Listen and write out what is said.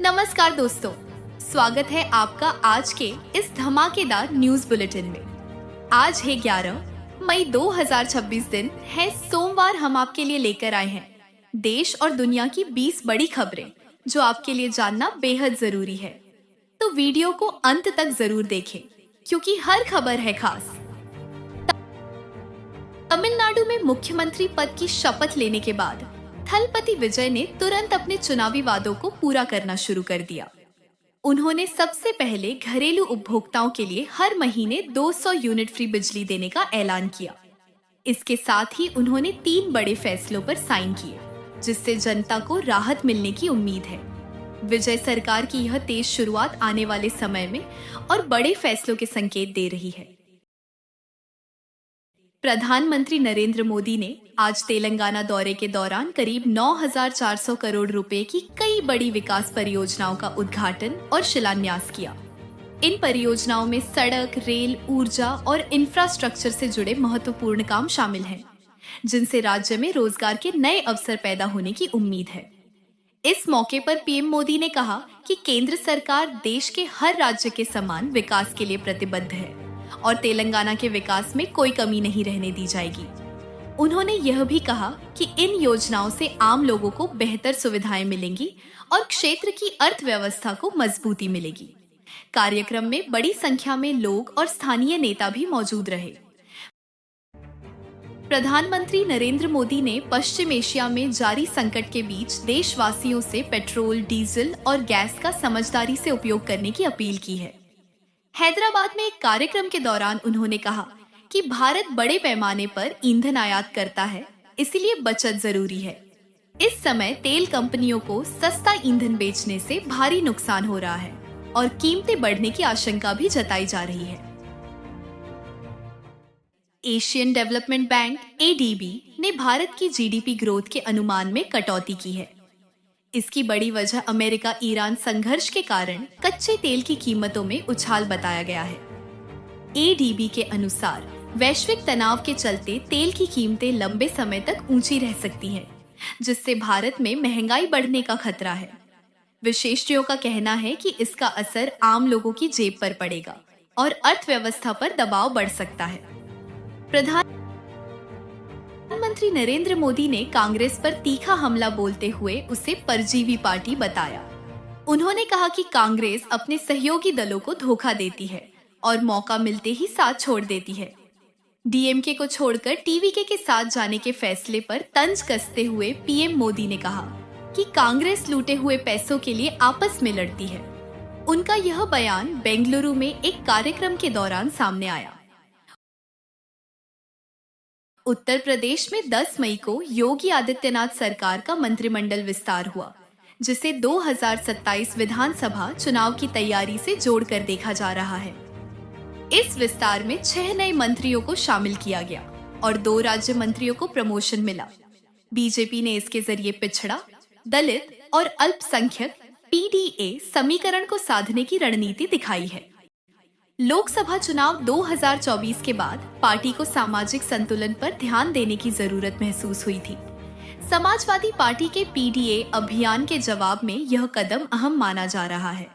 नमस्कार दोस्तों, स्वागत है आपका आज के इस धमाकेदार न्यूज बुलेटिन में। आज है 11 मई 2026 दिन है सोमवार। हम आपके लिए लेकर आए हैं देश और दुनिया की 20 बड़ी खबरें जो आपके लिए जानना बेहद जरूरी है। तो वीडियो को अंत तक जरूर देखें क्योंकि हर खबर है खास। तमिलनाडु में मुख्यमंत्री पद की शपथ लेने के बाद थलपति विजय ने तुरंत अपने चुनावी वादों को पूरा करना शुरू कर दिया। उन्होंने सबसे पहले घरेलू उपभोक्ताओं के लिए हर महीने 200 यूनिट फ्री बिजली देने का ऐलान किया। इसके साथ ही उन्होंने 3 बड़े फैसलों पर साइन किए जिससे जनता को राहत मिलने की उम्मीद है। विजय सरकार की यह तेज शुरुआत आने वाले समय में और बड़े फैसलों के संकेत दे रही है। प्रधानमंत्री नरेंद्र मोदी ने आज तेलंगाना दौरे के दौरान करीब 9,400 करोड़ रुपए की कई बड़ी विकास परियोजनाओं का उद्घाटन और शिलान्यास किया। इन परियोजनाओं में सड़क, रेल, ऊर्जा और इंफ्रास्ट्रक्चर से जुड़े महत्वपूर्ण काम शामिल हैं, जिनसे राज्य में रोजगार के नए अवसर पैदा होने की उम्मीद है। इस मौके पर पीएम मोदी ने कहा कि केंद्र सरकार देश के हर राज्य के समान विकास के लिए प्रतिबद्ध है और तेलंगाना के विकास में कोई कमी नहीं रहने दी जाएगी। उन्होंने यह भी कहा कि इन योजनाओं से आम लोगों को बेहतर सुविधाएं मिलेंगी और क्षेत्र की अर्थव्यवस्था को मजबूती मिलेगी। कार्यक्रम में बड़ी संख्या में लोग और स्थानीय नेता भी मौजूद रहे। प्रधानमंत्री नरेंद्र मोदी ने पश्चिम एशिया में जारी संकट के बीच देशवासियों से पेट्रोल, डीजल और गैस का समझदारी से उपयोग करने की अपील की है। हैदराबाद में एक कार्यक्रम के दौरान उन्होंने कहा कि भारत बड़े पैमाने पर ईंधन आयात करता है, इसलिए बचत जरूरी है। इस समय तेल कंपनियों को सस्ता ईंधन बेचने से भारी नुकसान हो रहा है और कीमतें बढ़ने की आशंका भी जताई जा रही है। एशियन डेवलपमेंट बैंक (एडीबी) ने भारत की जीडीपी ग्रोथ के अनुमान में कटौती की है। इसकी बड़ी वजह अमेरिका ईरान संघर्ष के कारण कच्चे तेल की कीमतों में उछाल बताया गया है। एडीबी के अनुसार वैश्विक तनाव के चलते तेल की कीमतें लंबे समय तक ऊंची रह सकती हैं, जिससे भारत में महंगाई बढ़ने का खतरा है। विशेषज्ञों का कहना है कि इसका असर आम लोगों की जेब पर पड़ेगा और अर्थव्यवस्था पर दबाव बढ़ सकता है। प्रधानमंत्री नरेंद्र मोदी ने कांग्रेस पर तीखा हमला बोलते हुए उसे परजीवी पार्टी बताया। उन्होंने कहा कि कांग्रेस अपने सहयोगी दलों को धोखा देती है और मौका मिलते ही साथ छोड़ देती है। डीएमके को छोड़कर टीवीके के साथ जाने के फैसले पर तंज कसते हुए पीएम मोदी ने कहा कि कांग्रेस लूटे हुए पैसों के लिए आपस में लड़ती है। उनका यह बयान बेंगलुरु में एक कार्यक्रम के दौरान सामने आया। उत्तर प्रदेश में 10 मई को योगी आदित्यनाथ सरकार का मंत्रिमंडल विस्तार हुआ, जिसे 2027 विधानसभा चुनाव की तैयारी से जोड़कर देखा जा रहा है। इस विस्तार में 6 नए मंत्रियों को शामिल किया गया और 2 राज्य मंत्रियों को प्रमोशन मिला। बीजेपी ने इसके जरिए पिछड़ा, दलित और अल्पसंख्यक (पीडीए) समीकरण को साधने की रणनीति दिखाई है। लोकसभा चुनाव 2024 के बाद पार्टी को सामाजिक संतुलन पर ध्यान देने की जरूरत महसूस हुई थी। समाजवादी पार्टी के पीडीए अभियान के जवाब में यह कदम अहम माना जा रहा है।